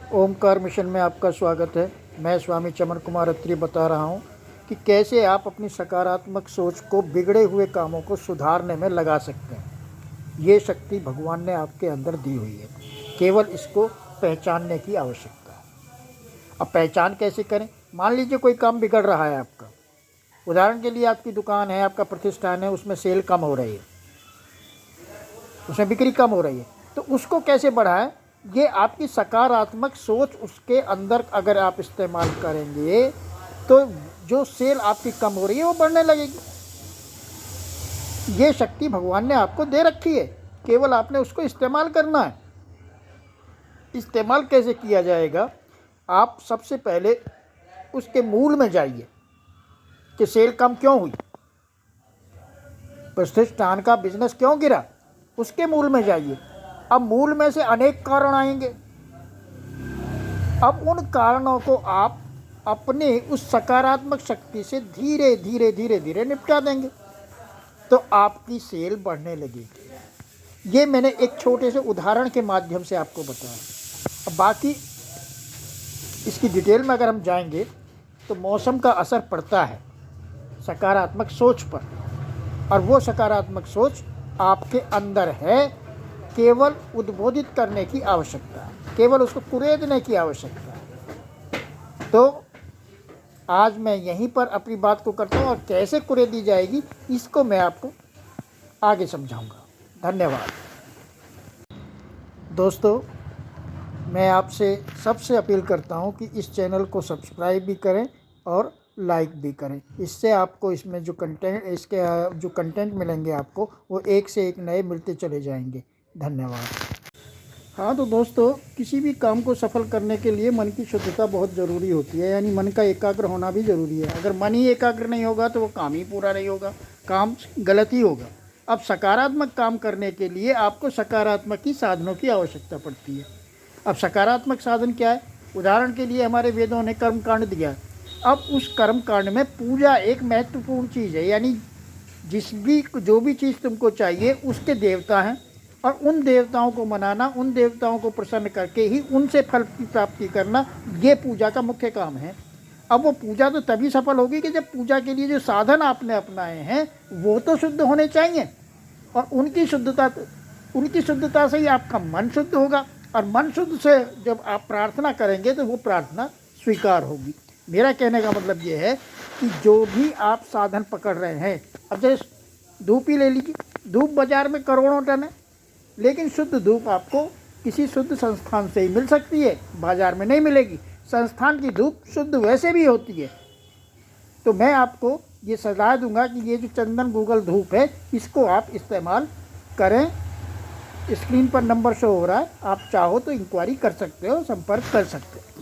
Omkar mission में आपका स्वागत है। मैं स्वामी चमन कुमार अत्री बता रहा हूँ कि कैसे आप अपनी सकारात्मक सोच को बिगड़े हुए कामों को सुधारने में लगा सकते हैं। ये शक्ति भगवान ने आपके अंदर दी हुई है, केवल इसको पहचानने की आवश्यकता है। अब पहचान कैसे करें? मान लीजिए कोई काम बिगड़ रहा है आपका। उदाहरण के लिए आपकी दुकान है, आपका प्रतिष्ठान है, उसमें सेल कम हो रही है, उसमें बिक्री कम हो रही है, तो उसको कैसे बढ़ाएं? ये आपकी सकारात्मक सोच उसके अंदर अगर आप इस्तेमाल करेंगे तो जो सेल आपकी कम हो रही है वो बढ़ने लगेगी। ये शक्ति भगवान ने आपको दे रखी है, केवल आपने उसको इस्तेमाल करना है। इस्तेमाल कैसे किया जाएगा? आप सबसे पहले उसके मूल में जाइए कि सेल कम क्यों हुई, प्रतिष्ठान का बिजनेस क्यों गिरा, उसके मूल में जाइए। अब मूल में से अनेक कारण आएंगे। अब उन कारणों को आप अपने उस सकारात्मक शक्ति से धीरे धीरे धीरे धीरे निपटा देंगे तो आपकी सेल बढ़ने लगेगी। ये मैंने एक छोटे से उदाहरण के माध्यम से आपको बताया। अब बाकी इसकी डिटेल में अगर हम जाएंगे तो मौसम का असर पड़ता है सकारात्मक सोच पर, और वो सकारात्मक सोच आपके अंदर है। केवल उद्बोधित करने की आवश्यकता है, केवल उसको कुरेदने की आवश्यकता है। तो आज मैं यहीं पर अपनी बात को करता हूँ और कैसे कुरेदी जाएगी इसको मैं आपको आगे समझाऊंगा। धन्यवाद दोस्तों। मैं आपसे सबसे अपील करता हूँ कि इस चैनल को सब्सक्राइब भी करें और लाइक भी करें। इससे आपको इसमें जो कंटेंट मिलेंगे आपको वो एक से एक नए मिलते चले जाएंगे। धन्यवाद। हाँ तो दोस्तों, किसी भी काम को सफल करने के लिए मन की शुद्धता बहुत ज़रूरी होती है, यानी मन का एकाग्र होना भी ज़रूरी है। अगर मन ही एकाग्र नहीं होगा तो वो काम ही पूरा नहीं होगा, काम गलत ही होगा। अब सकारात्मक काम करने के लिए आपको सकारात्मक ही साधनों की आवश्यकता पड़ती है। अब सकारात्मक साधन क्या है? उदाहरण के लिए हमारे वेदों ने कर्म कांड दिया। अब उस कर्म कांड में पूजा एक महत्वपूर्ण चीज़ है, यानी जो भी चीज़ तुमको चाहिए उसके देवता हैं, और उन देवताओं को मनाना, उन देवताओं को प्रसन्न करके ही उनसे फल की प्राप्ति करना, ये पूजा का मुख्य काम है। अब वो पूजा तो तभी सफल होगी कि जब पूजा के लिए जो साधन आपने अपनाए हैं वो तो शुद्ध होने चाहिए, और उनकी शुद्धता से ही आपका मन शुद्ध होगा, और मन शुद्ध से जब आप प्रार्थना करेंगे तो वो प्रार्थना स्वीकार होगी। मेरा कहने का मतलब ये है कि जो भी आप साधन पकड़ रहे हैं, अब जैसे धूप ही ले लीजिए। धूप बाज़ार में करोड़ों टन है, लेकिन शुद्ध धूप आपको किसी शुद्ध संस्थान से ही मिल सकती है, बाज़ार में नहीं मिलेगी। संस्थान की धूप शुद्ध वैसे भी होती है। तो मैं आपको ये सलाह दूंगा कि ये जो चंदन गूगल धूप है इसको आप इस्तेमाल करें। स्क्रीन पर नंबर शो हो रहा है, आप चाहो तो इंक्वायरी कर सकते हो, संपर्क कर सकते हो।